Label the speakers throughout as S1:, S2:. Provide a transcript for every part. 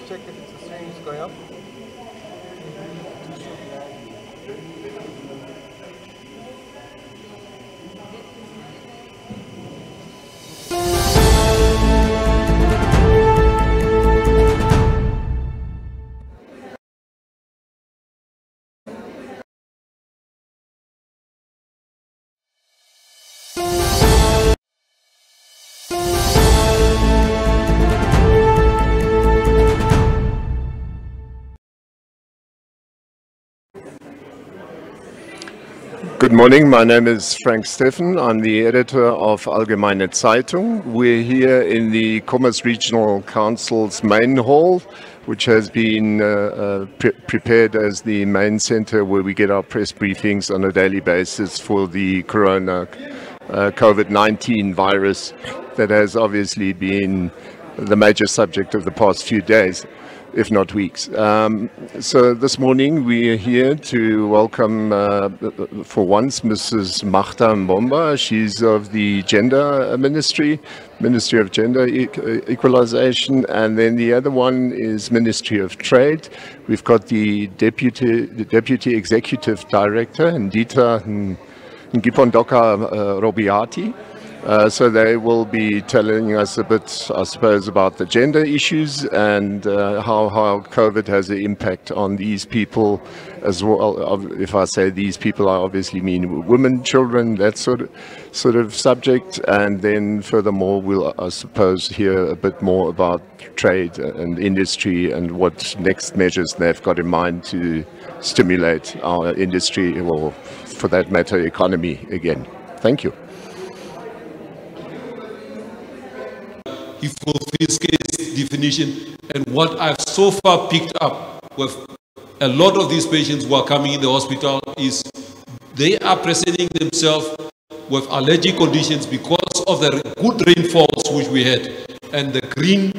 S1: check if the stream is going up.
S2: Good morning, my name is Frank Steffen. I'm the editor of Allgemeine Zeitung. We're here in the Commerce Regional Council's main hall, which has been prepared as the main center where we get our press briefings on a daily basis for the COVID-19 virus that has obviously been the major subject of the past few days, if not weeks. So this morning we are here to welcome, for once, Mrs. Magda Mbomba. She's of the Gender Ministry of Gender Equalization, and then the other one is Ministry of Trade. We've got the Deputy Executive Director, Ndita Ngipondoka Robiati. So they will be telling us a bit, I suppose, about the gender issues and how COVID has an impact on these people as well. If I say these people, I obviously mean women, children, that sort of subject. And then furthermore, we'll, I suppose, hear a bit more about trade and industry and what next measures they've got in mind to stimulate our industry, or for that matter, economy again. Thank you.
S3: He fulfills case definition, and what I've so far picked up with a lot of these patients who are coming in the hospital is they are presenting themselves with allergic conditions because of the good rainfalls which we had and the green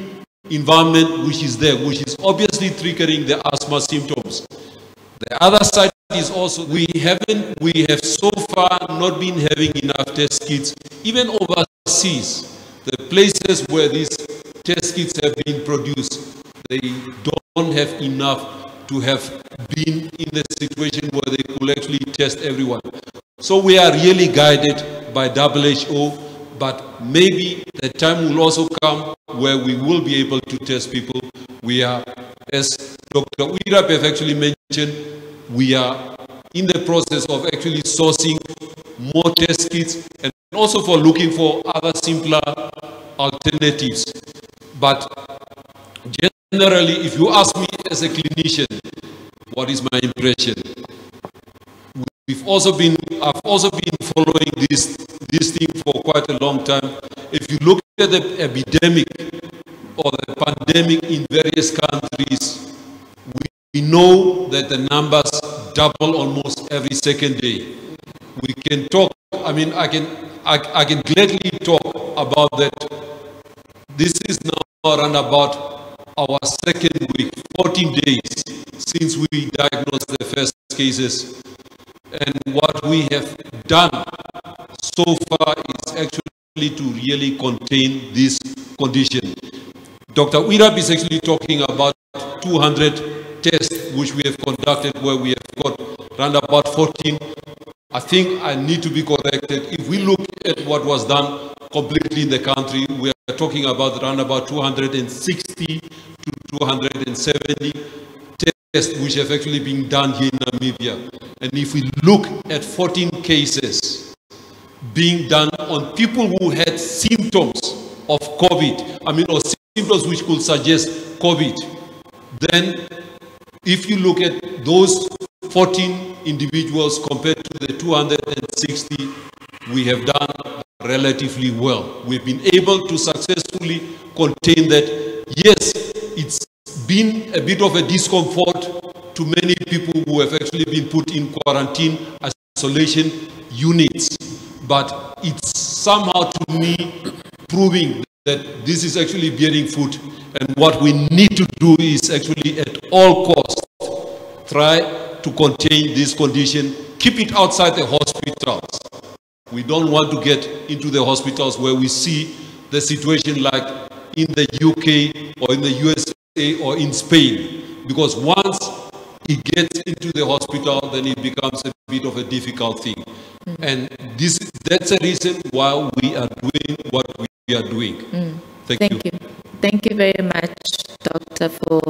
S3: environment which is there, which is obviously triggering the asthma symptoms. The other side is also we have so far not been having enough test kits, even overseas. The places where these test kits have been produced, they don't have enough to have been in the situation where they could actually test everyone. So we are really guided by WHO, but maybe the time will also come where we will be able to test people. We are, as Dr. Uirap have actually mentioned, we are in the process of actually sourcing more test kits and also for looking for other simpler alternatives. But generally, if you ask me as a clinician, what is my impression? I've also been following this thing for quite a long time. If you look at the epidemic or the pandemic in various countries, we know that the numbers double almost every second day. We can talk, I mean, I can gladly talk about that. This is now around about our second week, 14 days since we diagnosed the first cases. And what we have done so far is actually to really contain this condition. Dr. Uirap is actually talking about 200 tests which we have conducted, where we have got around about 14. I think I need to be corrected. If we look at what was done completely in the country, we are talking about around about 260 to 270 tests which have actually been done here in Namibia. And if we look at 14 cases being done on people who had symptoms of COVID, or symptoms which could suggest COVID, then if you look at those 14 individuals compared to the 260, we have done relatively well. We've been able to successfully contain that. Yes, it's been a bit of a discomfort to many people who have actually been put in quarantine isolation units, but it's somehow, to me, proving that this is actually bearing fruit, and what we need to do is actually at all costs try to contain this condition, keep it outside the hospitals. We don't want to get into the hospitals where we see the situation like in the UK or in the US, USA or in Spain, because once he gets into the hospital, then it becomes a bit of a difficult thing. And that's a reason why we are doing what we are doing. Thank you.
S1: Thank you very much, Doctor, for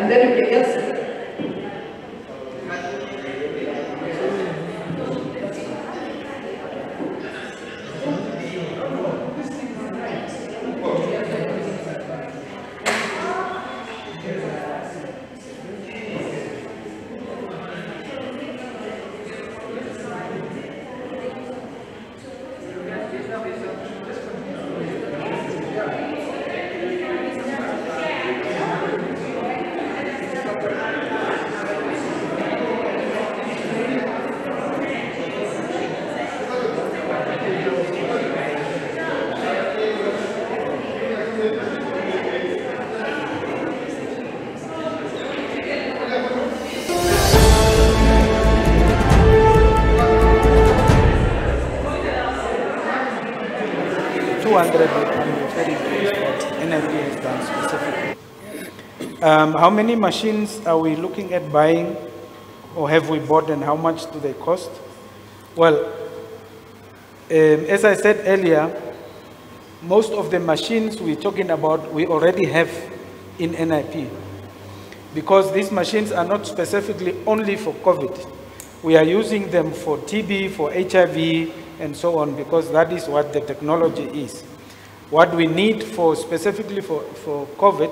S4: And then you get yes. 200 that I'm referring to is what NIP has done specifically. How many machines are we looking at buying, or have we bought, and how much do they cost? Well, as I said earlier, most of the machines we're talking about, we already have in NIP. Because these machines are not specifically only for COVID. We are using them for TB, for HIV, and so on, because that is what the technology is. What we need for specifically for COVID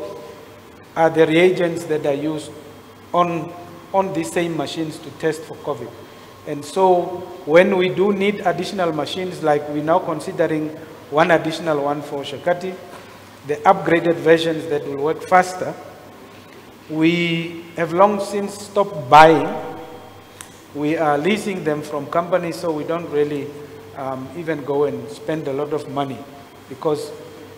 S4: are the reagents that are used on these same machines to test for COVID. And so when we do need additional machines, like we're now considering one additional one for Shakati, the upgraded versions that will work faster, we have long since stopped buying. We are leasing them from companies, so we don't really even go and spend a lot of money. Because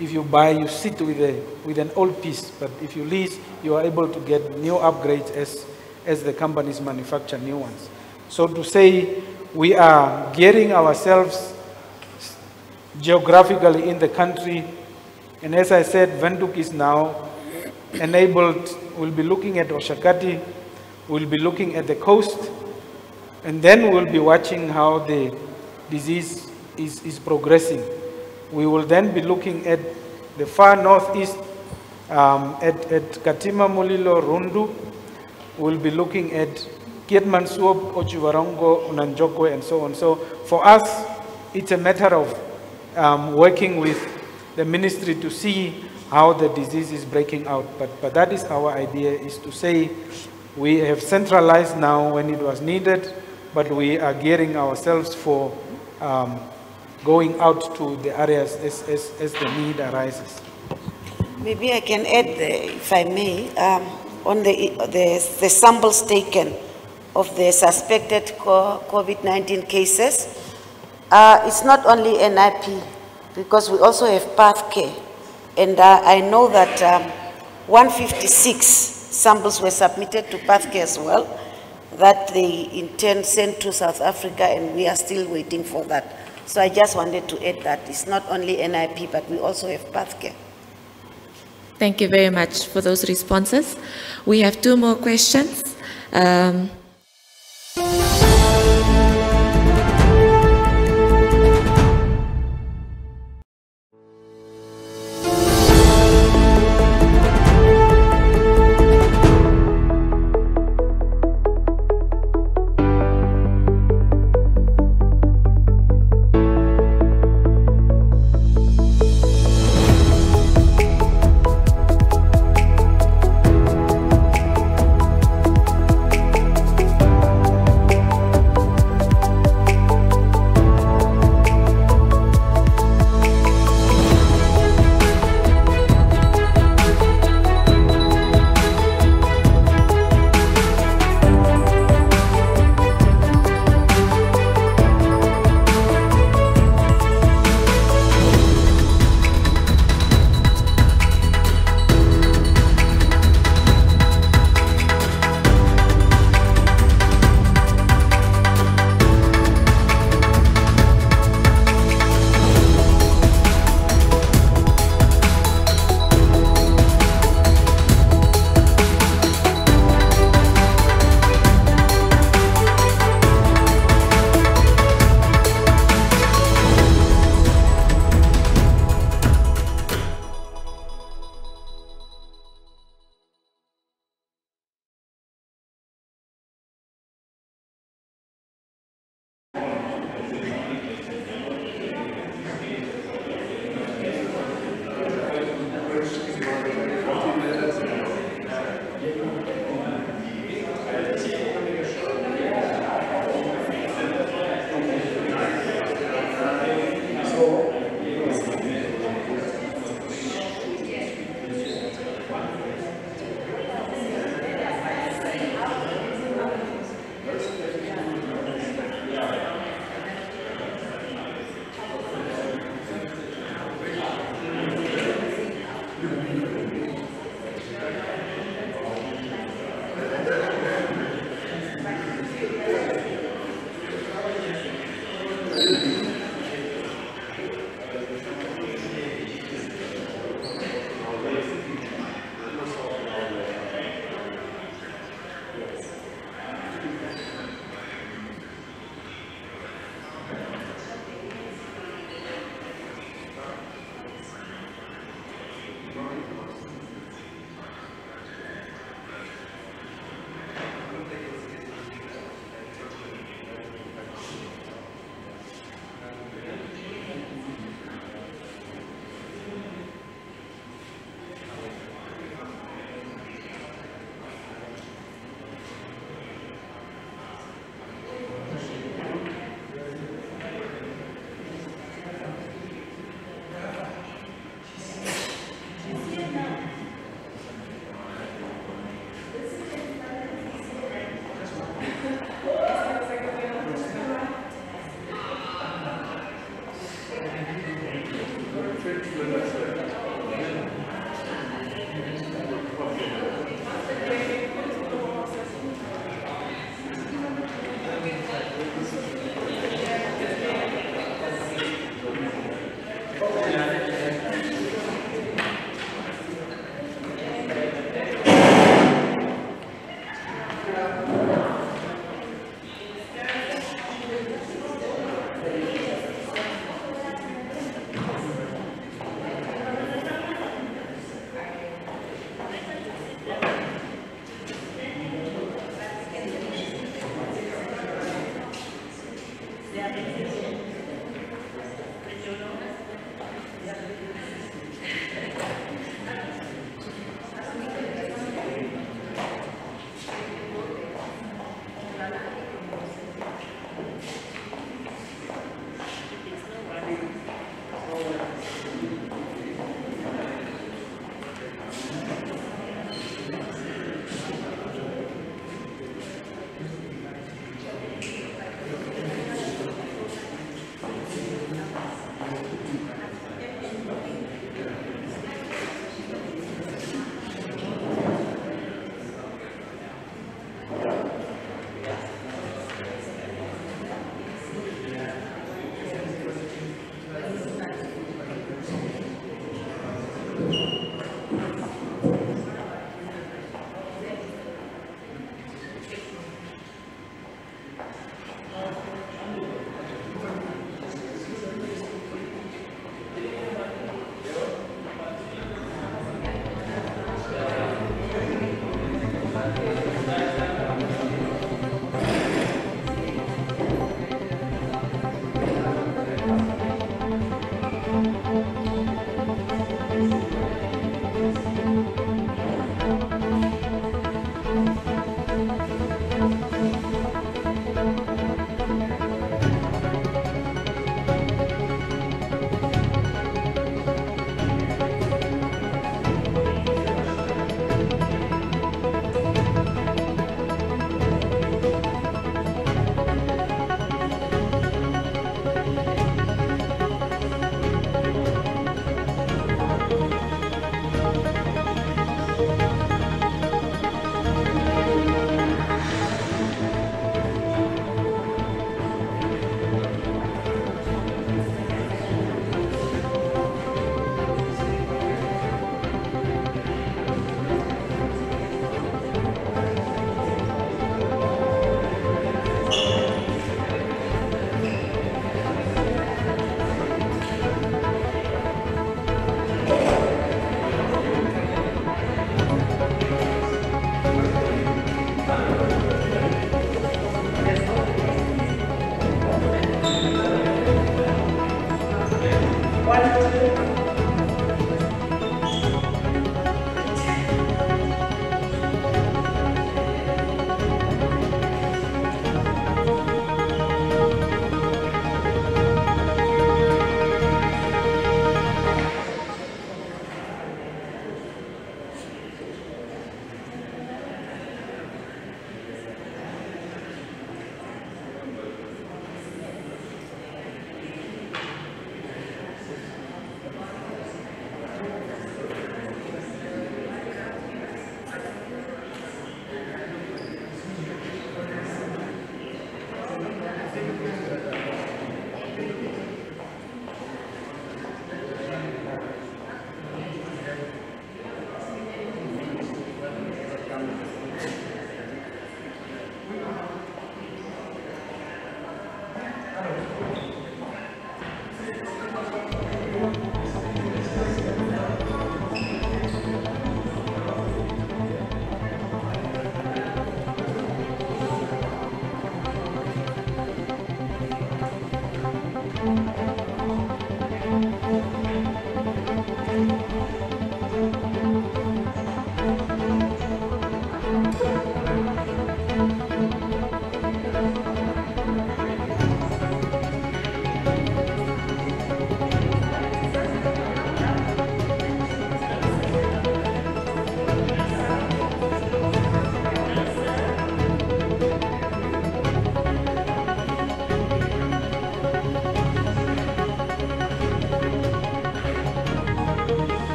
S4: if you buy, you sit with an old piece, but if you lease, you are able to get new upgrades as the companies manufacture new ones. So to say we are gearing ourselves geographically in the country, and as I said, Windhoek is now enabled. We'll be looking at Oshakati, we'll be looking at the coast, and then we'll be watching how the disease is progressing. We will then be looking at the far northeast, at Katima, Mulilo, Rundu. We'll be looking at Kietmansop, Ochiwarongo, Unanjokwe, and so on. So for us, it's a matter of working with the ministry to see how the disease is breaking out. But that is our idea, is to say we have centralized now when it was needed, but we are gearing ourselves for going out to the areas as the need arises.
S5: Maybe I can add, if I may, on the samples taken of the suspected COVID-19 cases. It's not only NIP, because we also have pathcare. And I know that 156 samples were submitted to pathcare as well, that they in turn sent to South Africa, and we are still waiting for that. So I just wanted to add that it's not only NIP, but we also have pathcare.
S1: Thank you very much for those responses. We have two more questions.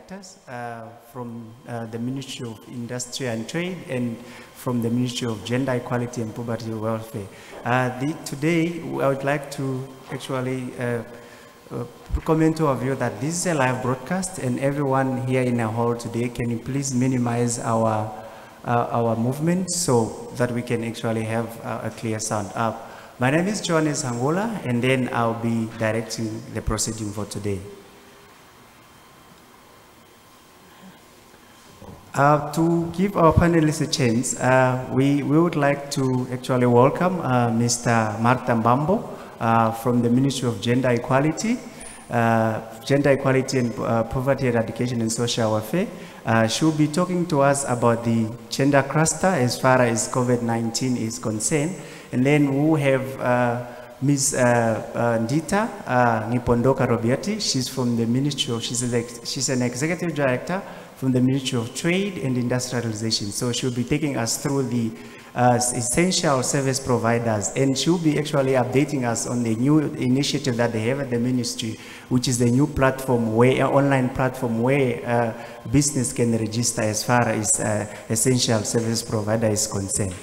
S6: directors from the Ministry of Industry and Trade and from the Ministry of Gender Equality and Poverty Welfare. Today, I would like to actually comment to our view that this is a live broadcast, and everyone here in the hall today, can you please minimize our movement so that we can actually have a clear sound. My name is Johannes Angola, and then I'll be directing the proceeding for today. To give our panelists a chance, we would like to actually welcome Mr. Martha Mbambo from the Ministry of Gender Equality and Poverty Eradication and Social Welfare. She'll be talking to us about the gender cluster as far as COVID-19 is concerned. And then we'll have Ms. Ndita Ngipondoka Robiati. She's from the Ministry of, she's an Executive Director from the Ministry of Trade and Industrialization. So she'll be taking us through the essential service providers, and she'll be actually updating us on the new initiative that they have at the ministry, which is the new platform, where online platform where business can register as far as essential service provider is concerned.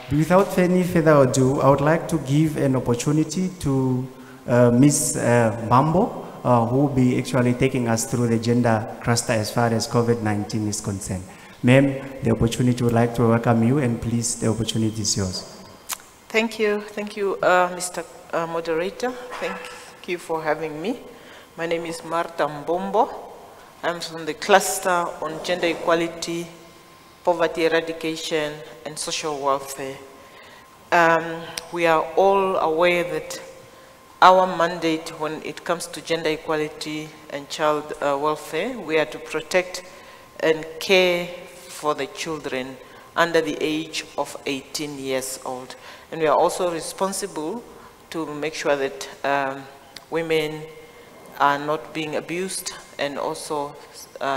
S6: Without any further ado, I would like to give an opportunity to Ms. Mbambo, who will be actually taking us through the gender cluster as far as COVID-19 is concerned. Ma'am, the opportunity would like to welcome you, and please, the opportunity is yours.
S7: Thank you, Mr. Moderator. Thank you for having me. My name is Martha Mbombo. I'm from the cluster on gender equality, poverty eradication, and social welfare. We are all aware that our mandate when it comes to gender equality and child welfare, we are to protect and care for the children under the age of 18 years old. And we are also responsible to make sure that women are not being abused, and also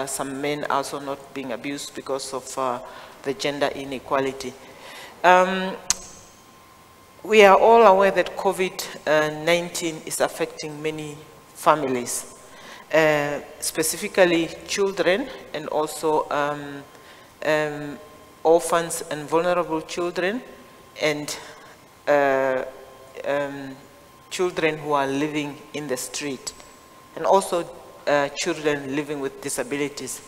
S7: some men are also not being abused because of the gender inequality. We are all aware that COVID-19 is affecting many families, specifically children, and also orphans and vulnerable children, and children who are living in the street, and also children living with disabilities.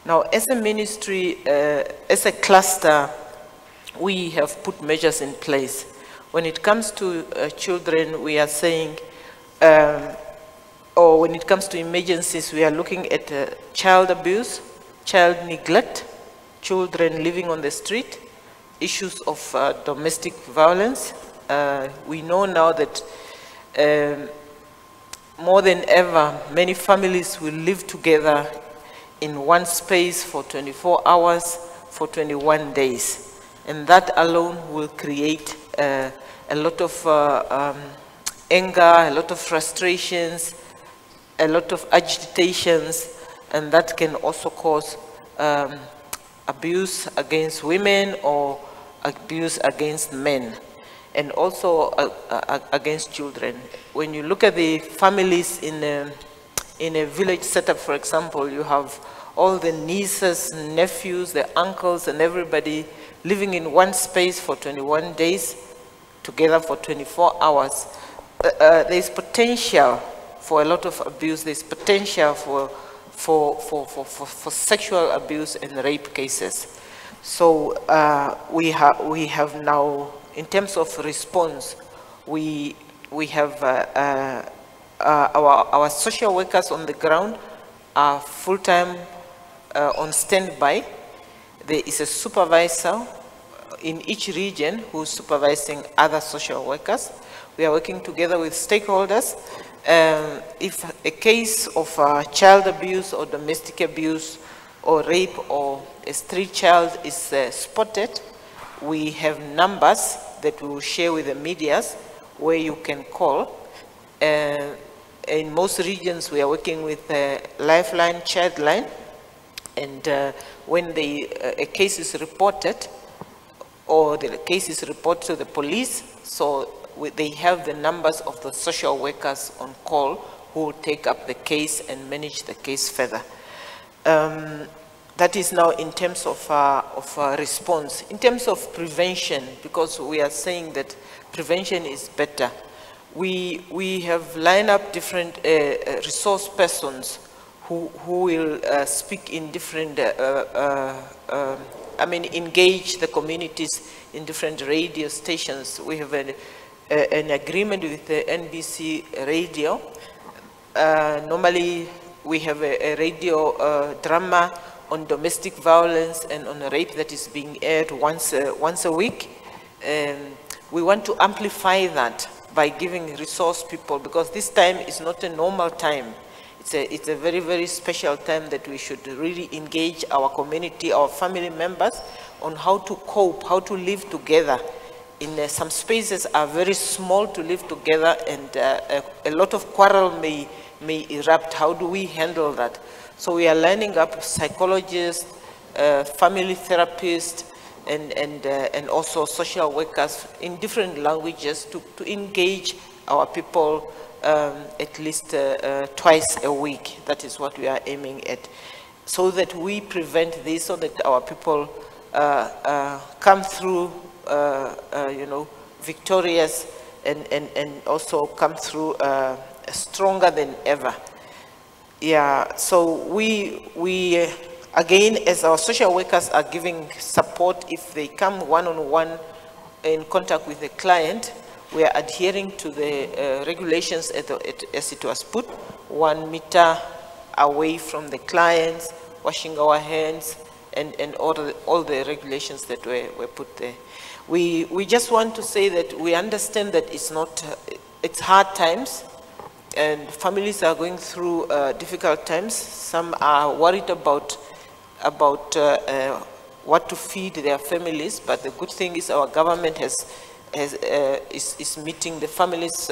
S7: Now, as a ministry, as a cluster, we have put measures in place. When it comes to children, we are saying, or when it comes to emergencies, we are looking at child abuse, child neglect, children living on the street, issues of domestic violence. We know now that more than ever, many families will live together in one space for 24 hours for 21 days. And that alone will create a lot of anger, a lot of frustrations, a lot of agitations, and that can also cause abuse against women or abuse against men, and also against children. When you look at the families in a village setup, for example, you have all the nieces, nephews, the uncles, and everybody living in one space for 21 days, together for 24 hours. There is potential for a lot of abuse. There is potential for sexual abuse and rape cases. So we have now, in terms of response, we have our social workers on the ground are full-time on standby. There is a supervisor in each region who's supervising other social workers. We are working together with stakeholders. If a case of child abuse or domestic abuse or rape or a street child is spotted, we have numbers that we will share with the medias where you can call. In most regions, we are working with Lifeline, Childline, and when a case is reported, or the case is reported to the police, so they have the numbers of the social workers on call who will take up the case and manage the case further. That is now in terms of response. In terms of prevention, because we are saying that prevention is better, we have lined up different resource persons who will speak in different, engage the communities in different radio stations. We have an agreement with the NBC radio. Normally, we have a radio drama on domestic violence and on rape that is being aired once a week. We want to amplify that by giving resource people, because this time is not a normal time. It's a very, very special time that we should really engage our community, our family members, on how to cope, how to live together. In some spaces are very small to live together, and a lot of quarrel may erupt. How do we handle that? So we are lining up psychologists, family therapists, and also social workers in different languages to engage our people at least twice a week. That is what we are aiming at, so that we prevent this, so that our people come through, victorious and also come through stronger than ever. Yeah, so we again, as our social workers are giving support, if they come one-on-one in contact with the client, we are adhering to the regulations as it was put, 1 meter away from the clients, washing our hands, and all the regulations that were put there. We just want to say that we understand that it's hard times, and families are going through difficult times. Some are worried about what to feed their families, but the good thing is our government is meeting the families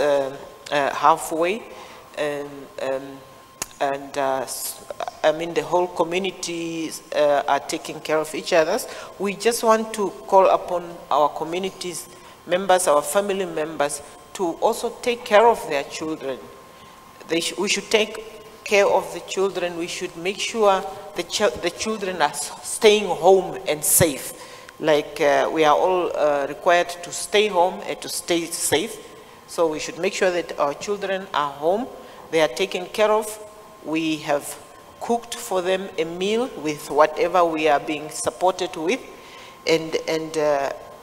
S7: halfway, and the whole community are taking care of each other. We just want to call upon our communities members, our family members, to also take care of their children. We should take care of the children. We should make sure the children are staying home and safe. Like we are all required to stay home and to stay safe. So we should make sure that our children are home, they are taken care of. We have cooked for them a meal with whatever we are being supported with. And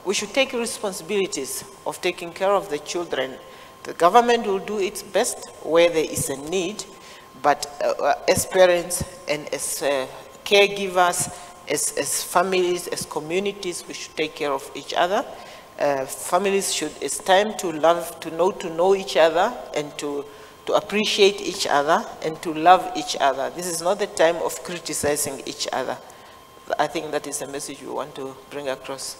S7: we should take responsibilities of taking care of the children. The government will do its best where there is a need, but as parents and as caregivers, as families, as communities, we should take care of each other. Families should, it's time to love, to know each other, and to appreciate each other and to love each other. This is not the time of criticizing each other. I think that is a message we want to bring across.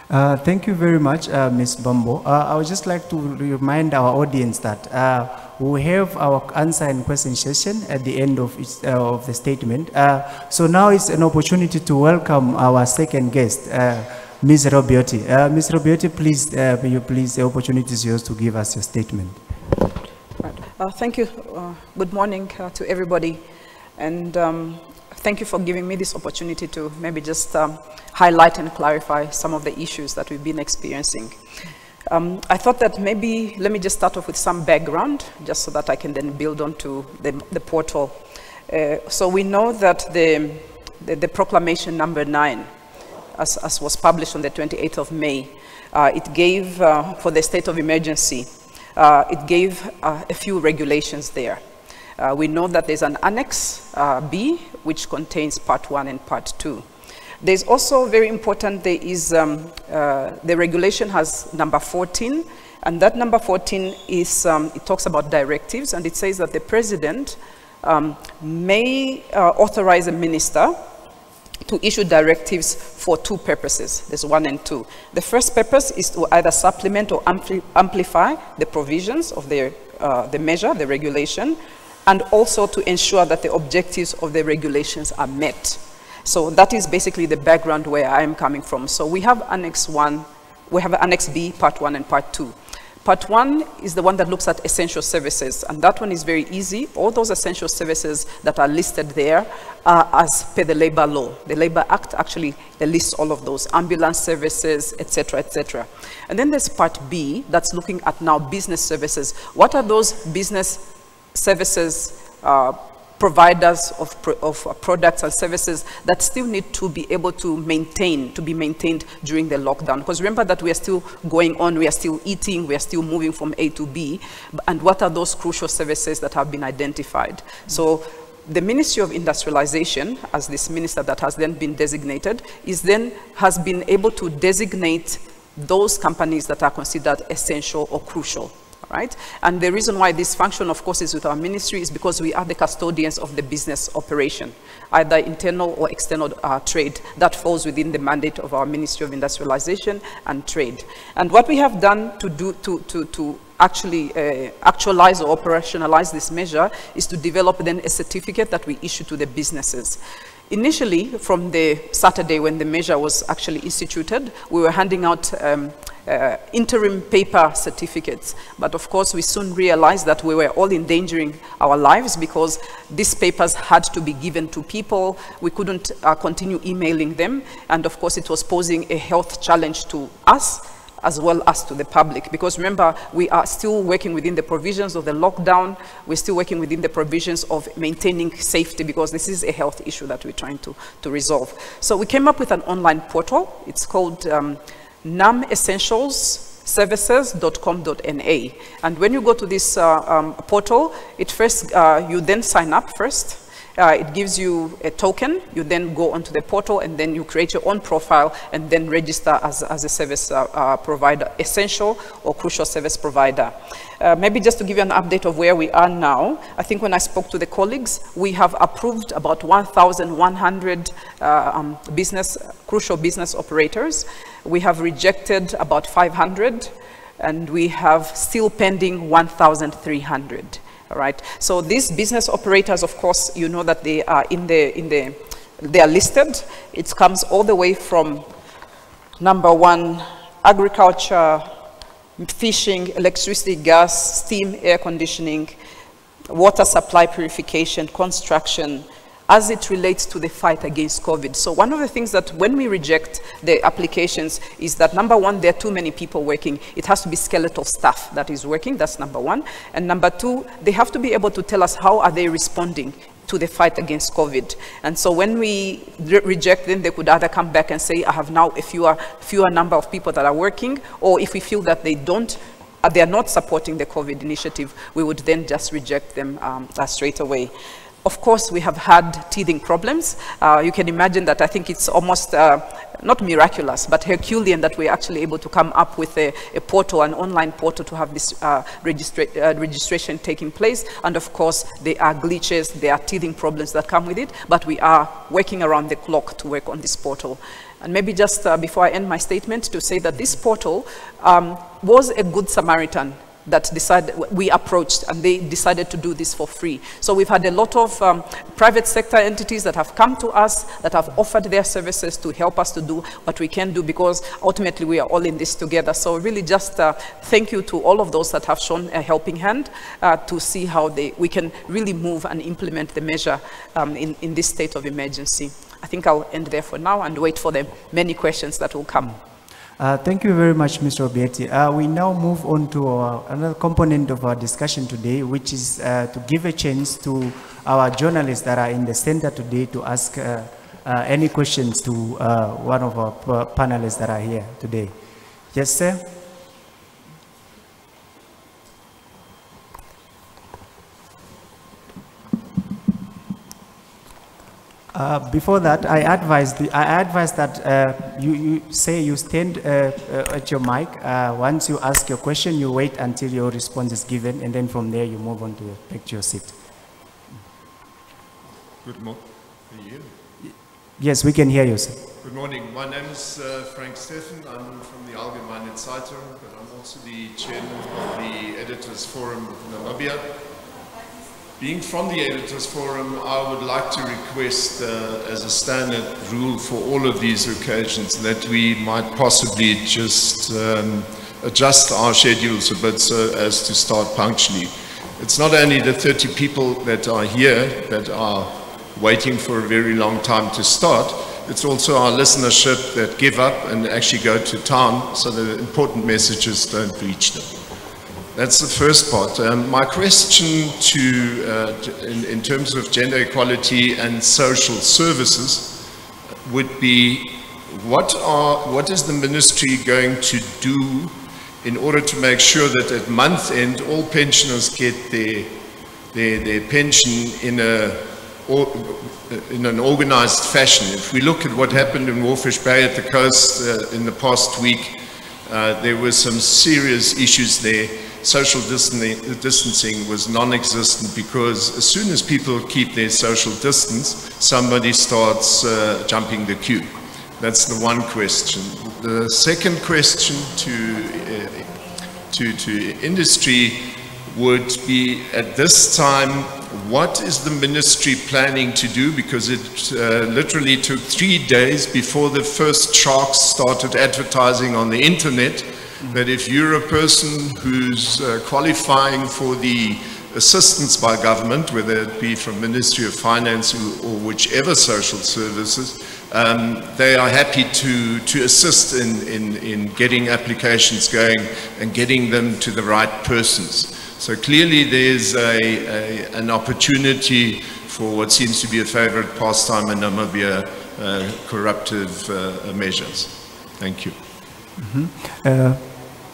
S6: Thank you very much, Ms. Bambo. I would just like to remind our audience that we have our answer and question session at the end of the statement. So now is an opportunity to welcome our second guest, Ms. Robiotti. Ms. Robiotti, please, the opportunity is yours to give us your statement.
S8: Thank you. Good morning to everybody. And thank you for giving me this opportunity to maybe just highlight and clarify some of the issues that we've been experiencing. I thought that maybe, let me just start off with some background, just so that I can then build on to the portal. So we know that the proclamation number 9, as was published on the 28th of May, it gave, for the state of emergency, it gave a few regulations there. We know that there's an Annex B, which contains Part 1 and Part 2. There's also, very important, there is, the regulation has number 14, and that number 14 is, it talks about directives, and it says that the president may authorize a minister to issue directives for 2 purposes. There's 1 and 2. The first purpose is to either supplement or amplify the provisions of the measure, the regulation, and also to ensure that the objectives of the regulations are met. So that is basically the background where I am coming from. So we have Annex 1, we have Annex B, Part 1 and Part 2. Part 1 is the one that looks at essential services, and that one is very easy. All those essential services that are listed there are as per the labor law. The Labor Act actually lists all of those, ambulance services, etc., etc. And then there's Part B that's looking at now business services. What are those business services, providers of products and services that still need to be able to be maintained during the lockdown? Because remember that we are still going on, we are still eating, we are still moving from A to B. And what are those crucial services that have been identified? So the Ministry of Industrialization, as this minister that has then been designated, has been able to designate those companies that are considered essential or crucial. Right? And the reason why this function, of course, is with our ministry is because we are the custodians of the business operation, either internal or external trade. That falls within the mandate of our Ministry of Industrialization and Trade. And what we have done to actually actualize or operationalize this measure is to develop then a certificate that we issue to the businesses. Initially, from the Saturday when the measure was actually instituted, we were handing out interim paper certificates. But of course, we soon realized that we were all endangering our lives because these papers had to be given to people. We couldn't continue emailing them. And of course, it was posing a health challenge to us as well as to the public. Because remember, we are still working within the provisions of the lockdown. We're still working within the provisions of maintaining safety because this is a health issue that we're trying to resolve. So we came up with an online portal. It's called namessentialsservices.com.na. And when you go to this portal, you then sign up first. It gives you a token. You then go onto the portal and then you create your own profile and then register as a service provider, essential or crucial service provider. Maybe just to give you an update of where we are now, I think when I spoke to the colleagues, we have approved about 1,100 crucial business operators. We have rejected about 500, and we have still pending 1,300. All right. So these business operators, of course, you know that they are they are listed. It comes all the way from number 1, agriculture, fishing, electricity, gas, steam, air conditioning, water supply purification, construction, as it relates to the fight against COVID. So one of the things that when we reject the applications is that number 1, there are too many people working. It has to be skeletal staff that is working. That's number 1. And number 2, they have to be able to tell us how are they responding to the fight against COVID. And so when we reject them, they could either come back and say, I have now a fewer number of people that are working, or if we feel that they are not supporting the COVID initiative, we would then just reject them straight away. Of course, we have had teething problems. You can imagine that I think it's almost not miraculous, but Herculean that we're actually able to come up with a portal, an online portal to have this registration taking place. And of course, there are glitches, there are teething problems that come with it, but we are working around the clock to work on this portal. And maybe just before I end my statement, to say that this portal was a good Samaritan that we approached, and they decided to do this for free. So we've had a lot of private sector entities that have come to us, that have offered their services to help us to do what we can do, because ultimately we are all in this together. So really just thank you to all of those that have shown a helping hand to see how we can really move and implement the measure in this state of emergency. I think I'll end there for now and wait for the many questions that will come.
S6: Thank you very much, Mr. Obieti. We now move on to another component of our discussion today, which is to give a chance to our journalists that are in the center today to ask any questions to one of our panelists that are here today. Yes, sir? Before that, I advise that you say you stand at your mic. Once you ask your question, you wait until your response is given, and then from there you move on to take your seat.
S2: Good morning. Can you hear me?
S6: Yes, we can hear you, sir.
S2: Good morning. My name is Frank Steffen. I'm from the Allgemeine Zeitung, but I'm also the chairman of the Editors Forum of Namibia. Being from the Editors Forum, I would like to request as a standard rule for all of these occasions that we might possibly just adjust our schedules a bit so as to start punctually. It's not only the 30 people that are here that are waiting for a very long time to start, it's also our listenership that give up and actually go to town so the important messages don't reach them. That's the first part. My question in terms of gender equality and social services would be, what is the ministry going to do in order to make sure that at month end all pensioners get their pension in an organized fashion? If we look at what happened in Warfish Bay at the coast in the past week, there were some serious issues there. Social distancing was non-existent because as soon as people keep their social distance, somebody starts jumping the queue. That's the one question. The second question to industry would be, at this time, what is the ministry planning to do? Because it literally took 3 days before the first sharks started advertising on the internet that if you're a person who's qualifying for the assistance by government, whether it be from Ministry of Finance or whichever social services, they are happy to assist in getting applications going and getting them to the right persons. So clearly there's an opportunity for what seems to be a favorite pastime in Namibia, corruptive measures. Thank you.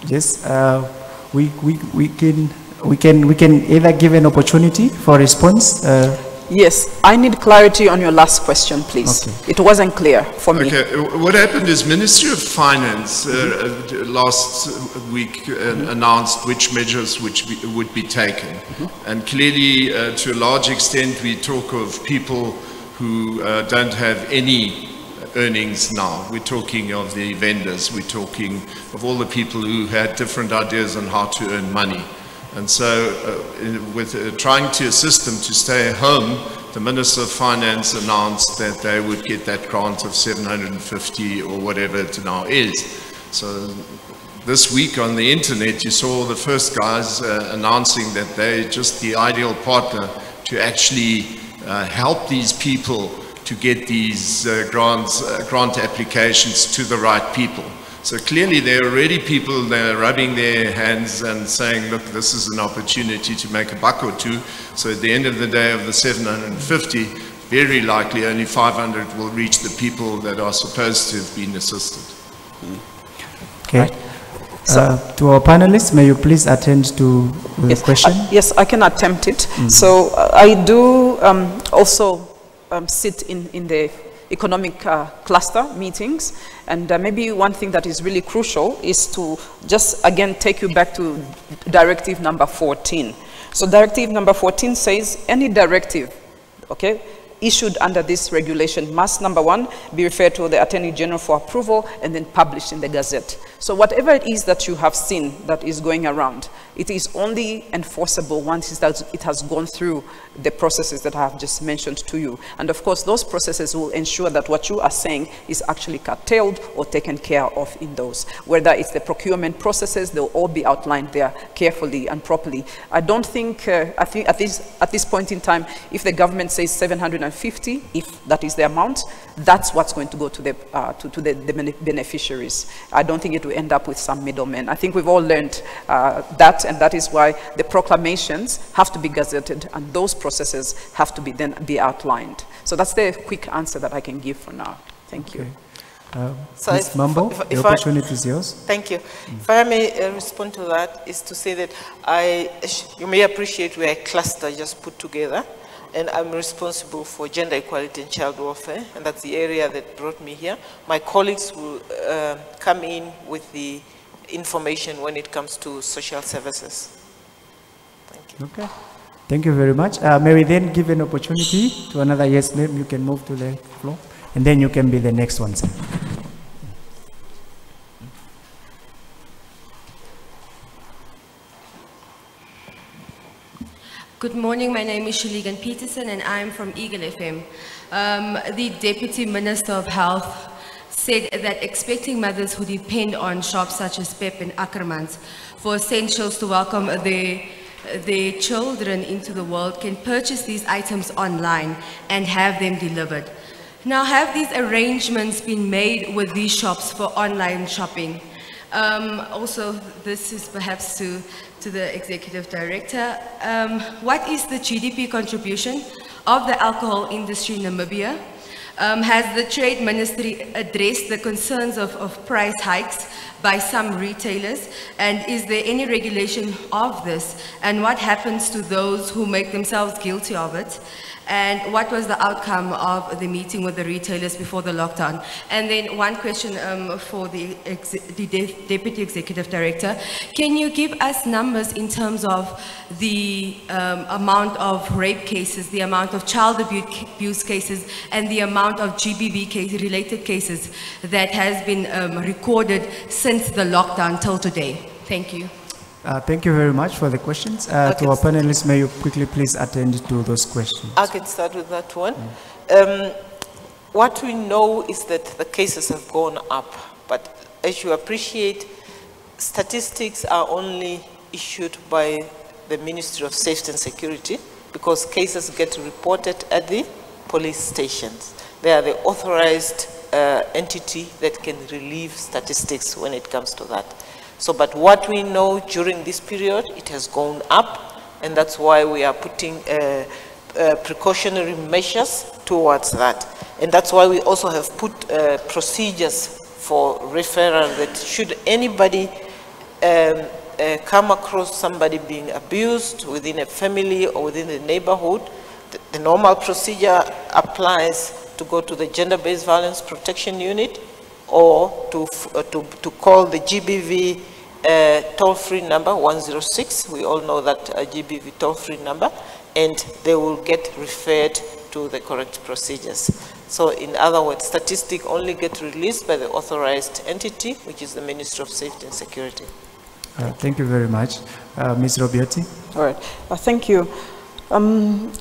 S6: Yes, we can either give an opportunity for response.
S8: Yes, I need clarity on your last question, please. Okay. It wasn't clear for me.
S2: Okay, what happened is Ministry of Finance last week announced which measures would be taken. And clearly, to a large extent, we talk of people who don't have any earnings now. We're talking of the vendors, we're talking of all the people who had different ideas on how to earn money. And so with trying to assist them to stay home, the Minister of Finance announced that they would get that grant of 750 or whatever it now is. So this week on the internet, you saw the first guys announcing that they're just the ideal partner to actually help these people to get these grant applications to the right people. So clearly there are already people that are rubbing their hands and saying, look, this is an opportunity to make a buck or two. So at the end of the day of the 750, very likely only 500 will reach the people that are supposed to have been assisted.
S6: Okay. To our panelists, may you please attend to the question?
S8: Yes, I can attempt it. So I do also sit in the economic cluster meetings, and maybe one thing that is really crucial is to just again take you back to directive number 14. So directive number 14 says any directive, okay, issued under this regulation must, number one, be referred to the Attorney General for approval and then published in the Gazette. So whatever it is that you have seen that is going around, it is only enforceable once it has gone through the processes that I have just mentioned to you. And of course, those processes will ensure that what you are saying is actually curtailed or taken care of in those. Whether it's the procurement processes, they'll all be outlined there carefully and properly. I don't think, I think at this point in time, if the government says 750, if that is the amount, that's what's going to go to the beneficiaries. I don't think it will end up with some middlemen. I think we've all learned that, and that is why the proclamations have to be gazetted, and those processes have to be outlined. So that's the quick answer that I can give for now. Thank you.
S6: So Ms. Mambo, the opportunity is yours.
S7: Thank you. If I may respond to that, is to say that you may appreciate we're a cluster just put together, and I'm responsible for gender equality and child welfare, and that's the area that brought me here. My colleagues will come in with the information when it comes to social services. Thank you.
S6: Okay. Thank you very much. May we then give an opportunity to another yes ma'am. You can move to the floor, and then you can be the next one, sir.
S9: Good morning, my name is Shaligan Peterson and I'm from Eagle FM. The Deputy Minister of Health said that expecting mothers who depend on shops such as Pep and Ackermans for essentials to welcome their children into the world can purchase these items online and have them delivered. Now, have these arrangements been made with these shops for online shopping? Also, this is perhaps to the Executive Director. What is the GDP contribution of the alcohol industry in Namibia? Has the Trade Ministry addressed the concerns of price hikes by some retailers? And is there any regulation of this? And what happens to those who make themselves guilty of it? And what was the outcome of the meeting with the retailers before the lockdown? And then one question for the Deputy Executive Director. Can you give us numbers in terms of the amount of rape cases, the amount of child abuse cases, and the amount of GBV related cases that has been recorded since the lockdown till today? Thank you.
S6: Thank you very much for the questions. To our panelists, may you quickly please attend to those questions.
S7: I can start with that one. What we know is that the cases have gone up, but as you appreciate, statistics are only issued by the Ministry of Safety and Security because cases get reported at the police stations. They are the authorized entity that can relieve statistics when it comes to that. So, but what we know during this period, it has gone up, and that's why we are putting precautionary measures towards that. And that's why we also have put procedures for referral that should anybody come across somebody being abused within a family or within the neighborhood, the normal procedure applies to go to the Gender-Based Violence Protection Unit or to call the GBV toll-free number 106. We all know that GBV toll-free number, and they will get referred to the correct procedures. So in other words, statistics only get released by the authorized entity, which is the Ministry of Safety and Security.
S6: Thank you very much. Ms. Robiotti.
S8: All right, thank you.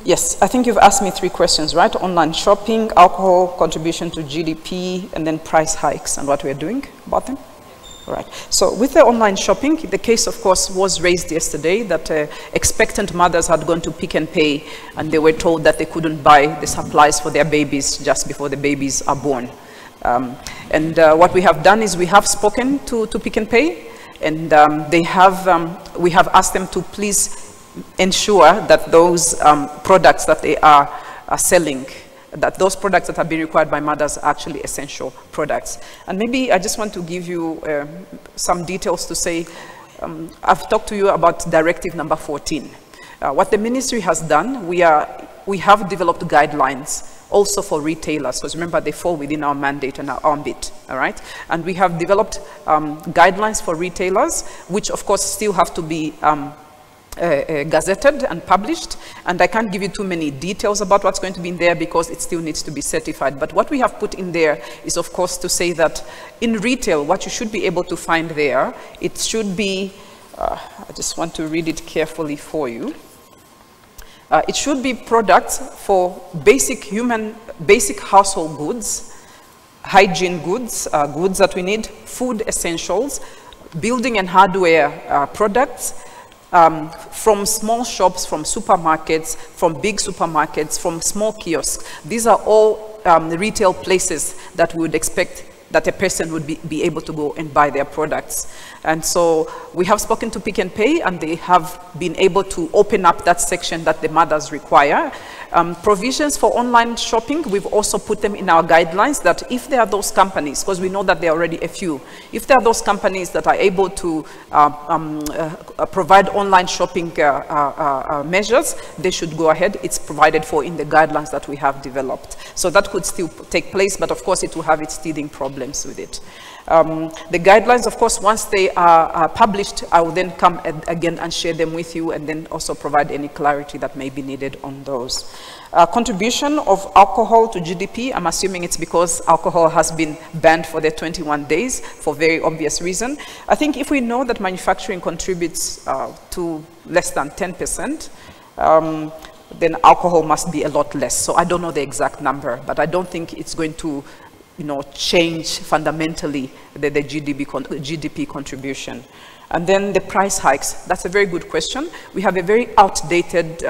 S8: Yes, I think you've asked me 3 questions, right? Online shopping, alcohol contribution to GDP, and then price hikes and what we're doing about them. All right. So with the online shopping, the case, of course, was raised yesterday that expectant mothers had gone to Pick n Pay and they were told that they couldn't buy the supplies for their babies just before the babies are born. What we have done is we have spoken to Pick n Pay, and we have asked them to please ensure that those products that they are selling, that those products that have been required by mothers are actually essential products. And maybe I just want to give you some details to say, I've talked to you about Directive number 14. What the ministry has done, we have developed guidelines also for retailers, because remember they fall within our mandate and our ambit, all right? And we have developed guidelines for retailers, which of course still have to be gazetted and published, and I can't give you too many details about what's going to be in there because it still needs to be certified. But what we have put in there is, of course, to say that in retail, what you should be able to find there, it should be, I just want to read it carefully for you. It should be products for basic household goods, hygiene goods, goods that we need, food essentials, building and hardware products, from small shops, from supermarkets, from big supermarkets, from small kiosks. These are all retail places that we would expect that a person would be able to go and buy their products. And so we have spoken to Pick n Pay, and they have been able to open up that section that the mothers require. Provisions for online shopping, we've also put them in our guidelines that if there are those companies, because we know that there are already a few, if there are those companies that are able to provide online shopping measures, they should go ahead. It's provided for in the guidelines that we have developed. So that could still take place, but of course it will have its teething problems with it. The guidelines, of course, once they are published, I will then come again and share them with you, and then also provide any clarity that may be needed on those. Contribution of alcohol to GDP, I'm assuming it's because alcohol has been banned for the 21 days for very obvious reason. I think if we know that manufacturing contributes to less than 10%, then alcohol must be a lot less. So I don't know the exact number, but I don't think it's going to change fundamentally the GDP contribution. And then the price hikes, that's a very good question. We have a very outdated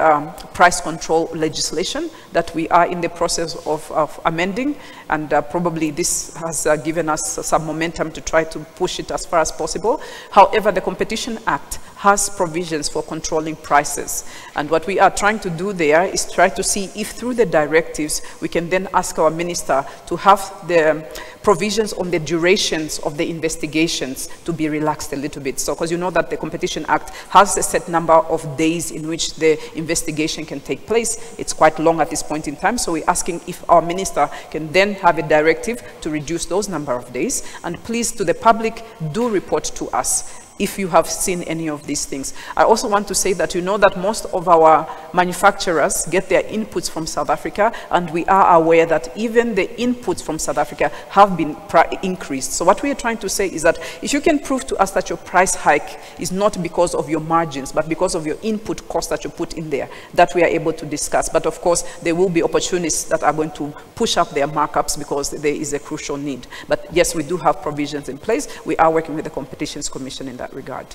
S8: price control legislation that we are in the process of amending, and probably this has given us some momentum to try to push it as far as possible. However, the Competition Act has provisions for controlling prices. And what we are trying to do there is try to see if through the directives, we can then ask our minister to have the provisions on the durations of the investigations to be relaxed a little bit. So, because you know that the Competition Act has a set number of days in which the investigation can take place. It's quite long at this point in time. So we're asking if our minister can then have a directive to reduce those number of days. And please, to the public, do report to us if you have seen any of these things. I also want to say that you know that most of our manufacturers get their inputs from South Africa, and we are aware that even the inputs from South Africa have been increased. So what we are trying to say is that if you can prove to us that your price hike is not because of your margins, but because of your input cost that you put in there, that we are able to discuss. But of course, there will be opportunists that are going to push up their markups because there is a crucial need. But yes, we do have provisions in place. We are working with the Competitions Commission in that regard.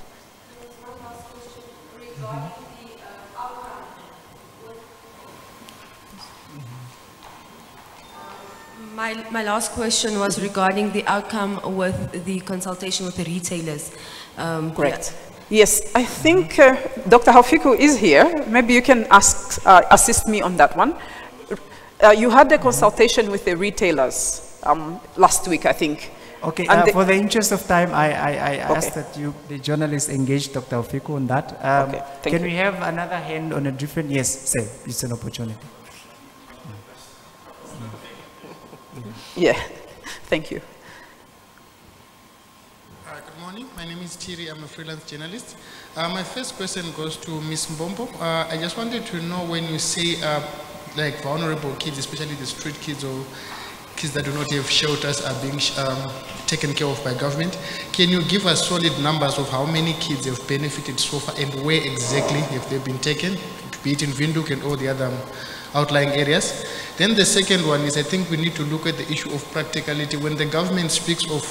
S9: My last question was regarding the outcome with the consultation with the retailers.
S8: Correct. Yes, I think Dr. Haufiku is here. Maybe you can assist me on that one. You had a consultation with the retailers last week, I think.
S6: Okay, for the interest of time, I ask that the journalist engage Dr. Haufiku on that. Can we have another hand on a different? Yes, say, it's an opportunity.
S8: Yeah, thank you.
S10: Good morning, my name is Thierry, I'm a freelance journalist. My first question goes to Ms. Mbombo. I just wanted to know, when you say like vulnerable kids, especially the street kids or kids that do not have shelters are being taken care of by government, can you give us solid numbers of how many kids have benefited so far and where exactly have they been taken, be it in Windhoek and all the other outlying areas? Then the second one is, I think we need to look at the issue of practicality. When the government speaks of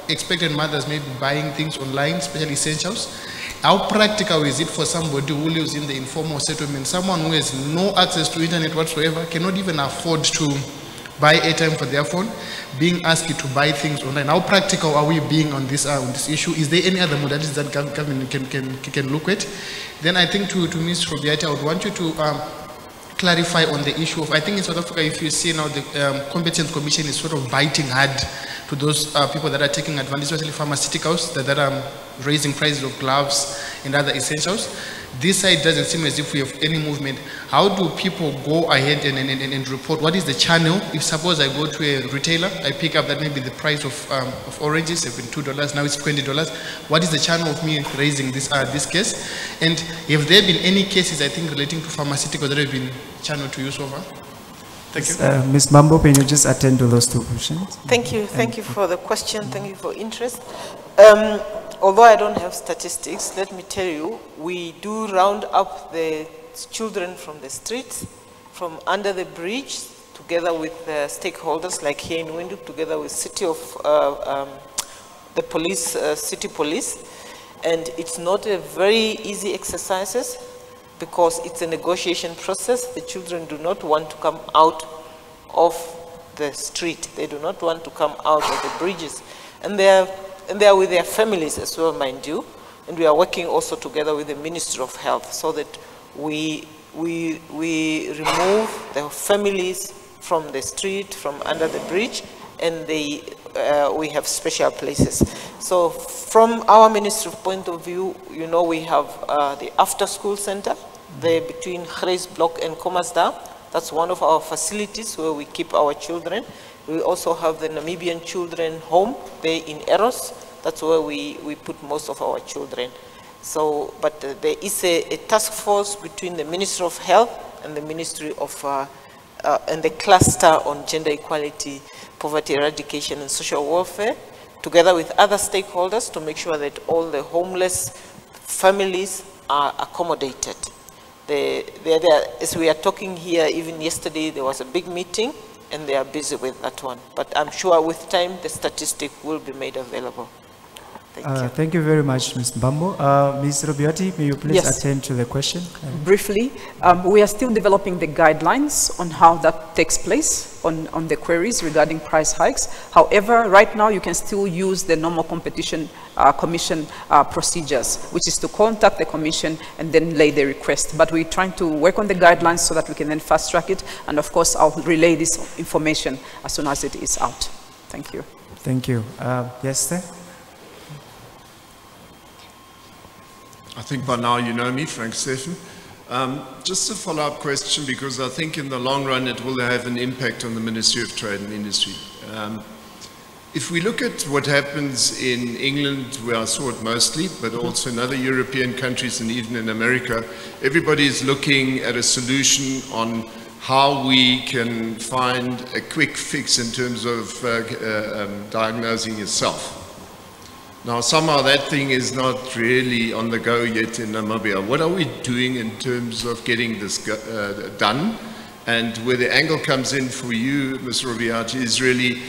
S10: expected mothers maybe buying things online, especially essentials, how practical is it for somebody who lives in the informal settlement, someone who has no access to internet whatsoever, cannot even afford to buy airtime for their phone, being asked to buy things online? How practical are we being on this issue? Is there any other modalities that government can look at? Then I think to Ms. Robiati, I would want you to clarify on the issue of, I think in South Africa, if you see now, the Competence Commission is sort of biting hard to those people that are taking advantage, especially pharmaceuticals that are raising prices of gloves and other essentials. This side doesn't seem as if we have any movement. How do people go ahead and report? What is the channel? If suppose I go to a retailer, I pick up that maybe the price of oranges have been $2, now it's $20. What is the channel of me raising this case? And have there been any cases, I think, relating to pharmaceuticals that have been channeled to you so far? Thank you.
S6: Ms. Mambo, can you just attend to those two questions?
S7: Thank you. Thank you for the question. Thank you for interest. Although I don't have statistics, let me tell you, we do round up the children from the streets, from under the bridge, together with stakeholders like here in Windhoek, together with the police, city police. And it's not a very easy exercise because it's a negotiation process. The children do not want to come out of the street. They do not want to come out of the bridges. And they are with their families as well, mind you. And we are working also together with the Ministry of Health so that we remove the families from the street, from under the bridge, and we have special places. So from our ministry point of view, you know, we have the after-school center there between Grace Block and Kommersdal. That's one of our facilities where we keep our children. We also have the Namibian Children Home there in Eros. That's where we put most of our children. So, but there is a task force between the Ministry of Health and the Ministry of, and the cluster on gender equality, poverty eradication and social welfare, together with other stakeholders to make sure that all the homeless families are accommodated. As we are talking here, even yesterday there was a big meeting and they are busy with that one. But I'm sure with time, the statistic will be made available. Thank you.
S6: Thank you very much, Ms. Mbambo. Ms. Robiati, may you please attend to the question?
S8: Briefly, we are still developing the guidelines on how that takes place on the queries regarding price hikes. However, right now you can still use the normal competition commission procedures, which is to contact the commission and then lay the request. But we're trying to work on the guidelines so that we can then fast track it. And of course, I'll relay this information as soon as it is out. Thank you.
S6: Thank you. Yes, sir?
S2: I think by now you know me, Frank Steffen. Just a follow-up question, because I think in the long run it will have an impact on the Ministry of Trade and Industry. If we look at what happens in England, where I saw it mostly, but also in other European countries and even in America, everybody is looking at a solution on how we can find a quick fix in terms of diagnosing yourself. Now, somehow that thing is not really on the go yet in Namibia. What are we doing in terms of getting this done? And where the angle comes in for you, Ms. Robiati, is really,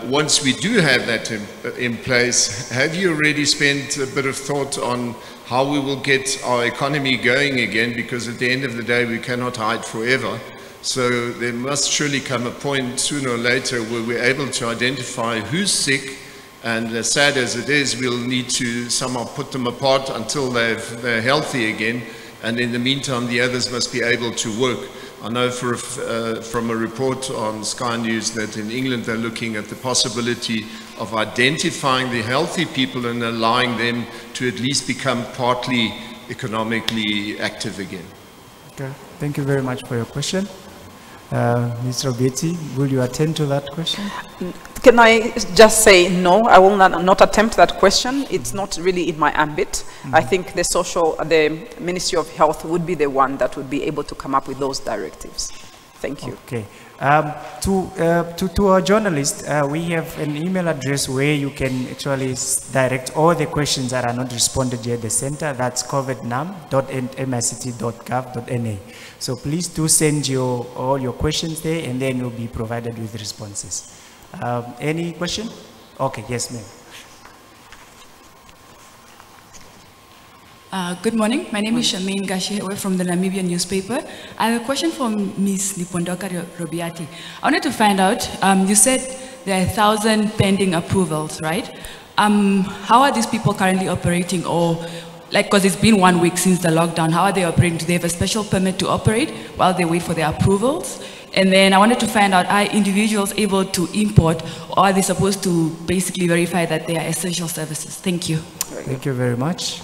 S2: once we do have that in place, have you already spent a bit of thought on how we will get our economy going again? Because at the end of the day, we cannot hide forever. So there must surely come a point sooner or later where we're able to identify who's sick. And as sad as it is, we'll need to somehow put them apart until they're healthy again. And in the meantime, the others must be able to work. I know from a report on Sky News that in England, they're looking at the possibility of identifying the healthy people and allowing them to at least become partly economically active again.
S6: Okay. Thank you very much for your question. Ms. Robiati, will you attend to that question?
S8: Can I just say no, I will not attempt that question. It's not really in my ambit. I think the Ministry of Health would be the one that would be able to come up with those directives. Thank you.
S6: Okay. To our journalists, we have an email address where you can actually direct all the questions that are not responded yet at the center. That's covidnam.mict.gov.na. So please do send all your questions there, and then you'll be provided with responses. Any question? Okay, yes, ma'am.
S11: Good morning. My name is Shameen Gashihewe from the Namibian newspaper. I have a question for Ms. Nipondoka Robiati. I wanted to find out, you said there are 1,000 pending approvals, right? How are these people currently operating, or like, because it's been 1 week since the lockdown, how are they operating? Do they have a special permit to operate while they wait for their approvals? And then I wanted to find out, are individuals able to import, or are they supposed to basically verify that they are essential services? Thank you.
S6: Thank you very much.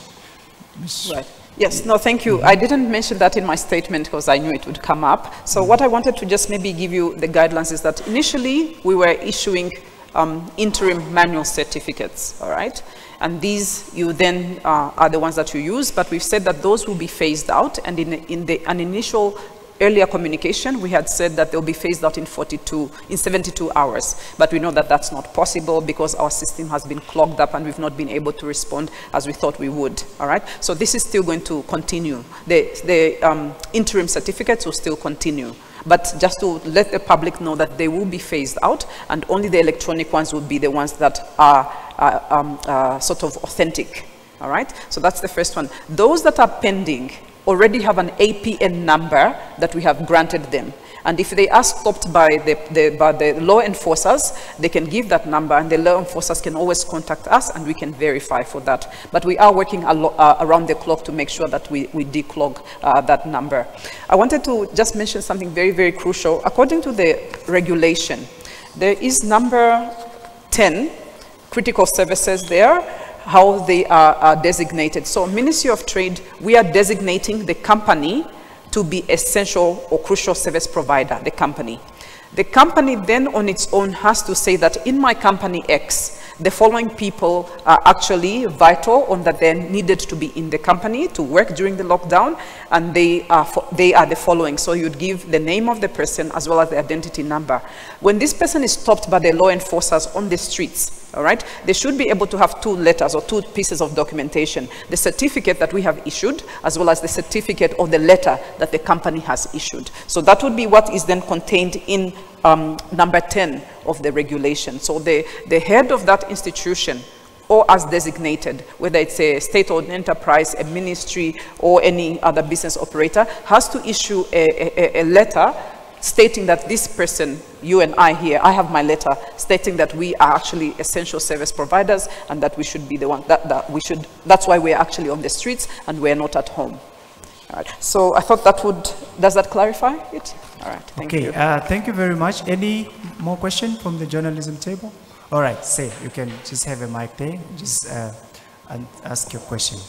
S8: Right. Yes, no, thank you. I didn't mention that in my statement because I knew it would come up. So what I wanted to just maybe give you the guidelines is that initially we were issuing interim manual certificates, all right? And these you then are the ones that you use, but we've said that those will be phased out, and in an initial earlier communication, we had said that they'll be phased out in 72 hours. But we know that that's not possible because our system has been clogged up and we've not been able to respond as we thought we would, all right? So this is still going to continue. The interim certificates will still continue. But just to let the public know that they will be phased out, and only the electronic ones will be the ones that are sort of authentic, all right? So that's the first one. Those that are pending already have an APN number that we have granted them. And if they are stopped by the law enforcers, they can give that number, and the law enforcers can always contact us and we can verify for that. But we are working around the clock to make sure that we declog that number. I wanted to just mention something very, very crucial. According to the regulation, there is number 10, critical services there, how they are designated. So Ministry of Trade, we are designating the company to be essential or crucial service provider, the company. The company then on its own has to say that in my company X, the following people are actually vital, on that they're needed to be in the company to work during the lockdown, and they are the following. So you'd give the name of the person as well as the identity number. When this person is stopped by the law enforcers on the streets, all right, they should be able to have 2 letters or 2 pieces of documentation. The certificate that we have issued, as well as the certificate or the letter that the company has issued. So that would be what is then contained in number 10 of the regulation. So the head of that institution, or as designated, whether it's a state-owned enterprise, a ministry, or any other business operator, has to issue a letter stating that this person, you and I here, I have my letter stating that we are actually essential service providers and that we should be the one, that's why we're actually on the streets and we're not at home. All right. So I thought that would, does that clarify it? All right, thank you.
S6: Thank you very much. Any more question from the journalism table? All right, say, you can just have a mic there, just and ask your question.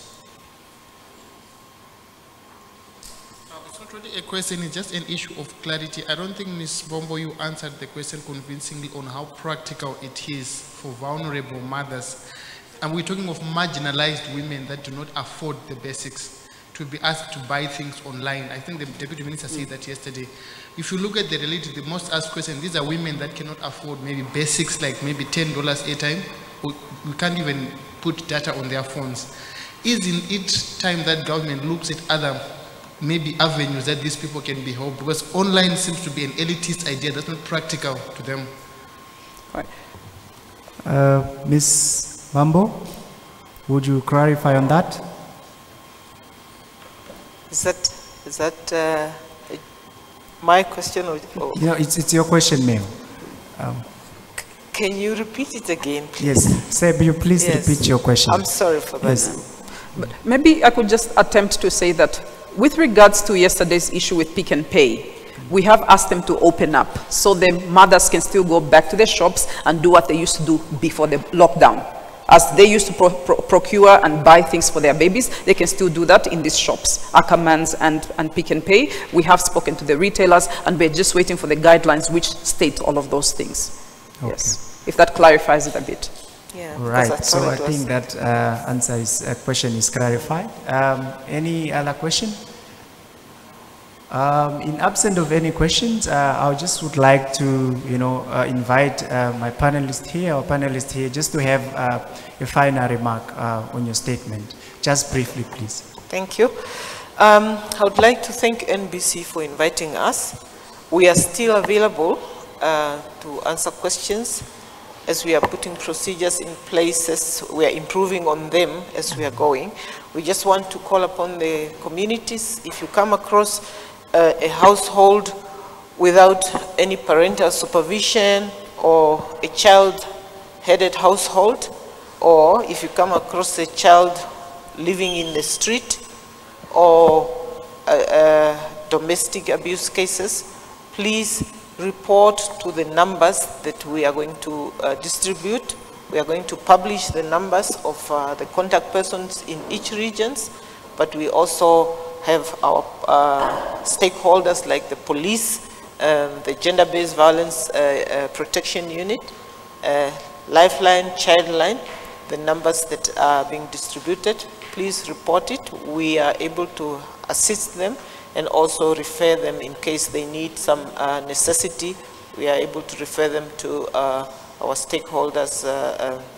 S10: It's not really a question, it's just an issue of clarity. I don't think, Ms. Bombo, you answered the question convincingly on how practical it is for vulnerable mothers. And we're talking of marginalized women that do not afford the basics, to be asked to buy things online. I think the Deputy Minister said that yesterday. If you look at the reality, the most asked question, these are women that cannot afford maybe basics like maybe $10 airtime. We can't even put data on their phones. Isn't it time that government looks at other maybe avenues that these people can be helped? Because online seems to be an elitist idea that's not practical to them.
S6: Right. Ms. Mambo, would you clarify on that?
S7: Is that my question? Or
S6: no, it's your question, ma'am.
S7: Can you repeat it again, please?
S6: Yes, Seb, you please repeat your question.
S7: I'm sorry for that.
S6: Yes.
S8: But maybe I could just attempt to say that with regards to yesterday's issue with Pick and Pay, we have asked them to open up so the mothers can still go back to the shops and do what they used to do before the lockdown. As they used to procure and buy things for their babies, they can still do that in these shops, Ackermans and Pick and Pay. We have spoken to the retailers and we're just waiting for the guidelines which state all of those things. Okay. Yes, if that clarifies it a bit.
S7: Yeah,
S6: right, so I think that question is clarified. Any other question? In absence of any questions, I just would like to, invite my panelist here, just to have a final remark on your statement. Just briefly, please.
S7: Thank you. I would like to thank NBC for inviting us. We are still available to answer questions as we are putting procedures in places. We are improving on them as we are going. We just want to call upon the communities. If you come across a household without any parental supervision or a child-headed household, or if you come across a child living in the street or domestic abuse cases, please report to the numbers that we are going to distribute. We are going to publish the numbers of the contact persons in each region, but we also have our stakeholders like the police, the gender-based violence protection unit, Lifeline, Childline, the numbers that are being distributed. Please report it. We are able to assist them and also refer them in case they need some necessity. We are able to refer them to our stakeholders,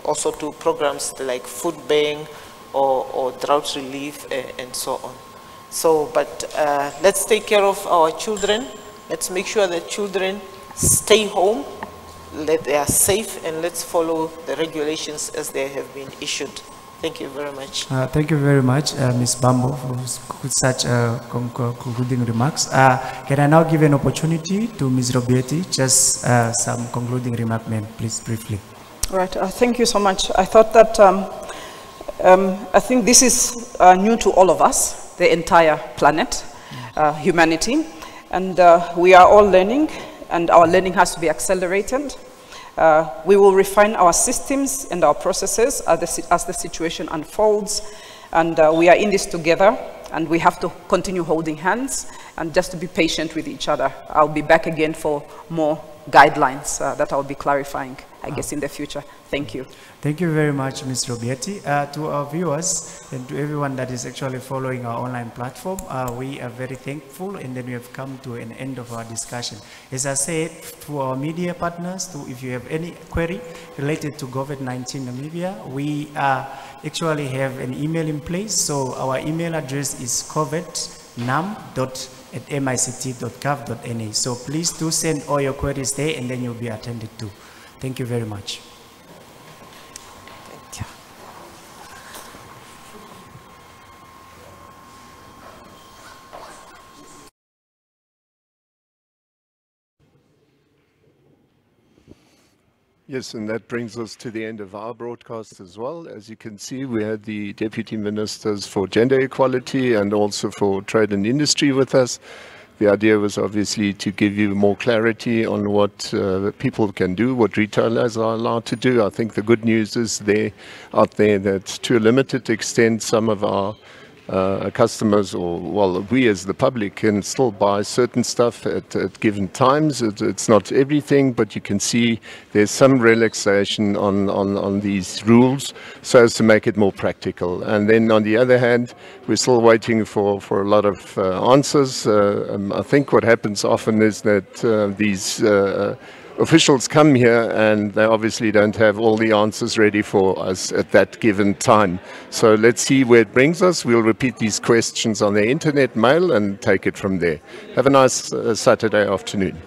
S7: also to programs like food bank or drought relief and so on. So, but let's take care of our children. Let's make sure that children stay home, that they are safe, and let's follow the regulations as they have been issued. Thank you very much.
S6: Thank you very much, Ms. Bambo, for such concluding remarks. Can I now give an opportunity to Ms. Robiati, just some concluding remark, ma'am, please, briefly.
S8: All right, thank you so much. I thought that, I think this is new to all of us, the entire planet, humanity, and we are all learning, and our learning has to be accelerated. We will refine our systems and our processes as the situation unfolds, and we are in this together, and we have to continue holding hands and just to be patient with each other. I'll be back again for more guidelines that I'll be clarifying. I guess, in the future. Thank you.
S6: Thank you very much, Ms. Robiati. To our viewers and to everyone that is actually following our online platform, we are very thankful, and then we have come to an end of our discussion. As I said, to our media partners, if you have any query related to COVID-19 Namibia, we actually have an email in place. So our email address is covidnam.mict.gov.na. So please do send all your queries there, and then you'll be attended to. Thank you very much.
S2: Yes, and that brings us to the end of our broadcast as well. As you can see, we had the Deputy Ministers for Gender Equality and also for Trade and Industry with us. The idea was obviously to give you more clarity on what people can do, what retailers are allowed to do. I think the good news is out there that to a limited extent, some of our customers, or well, we as the public can still buy certain stuff at given times. It's not everything, but you can see there's some relaxation on these rules so as to make it more practical. And then on the other hand, we're still waiting for a lot of answers. I think what happens often is that these officials come here and they obviously don't have all the answers ready for us at that given time. So let's see where it brings us. We'll repeat these questions on the internet mail and take it from there. Have a nice Saturday afternoon.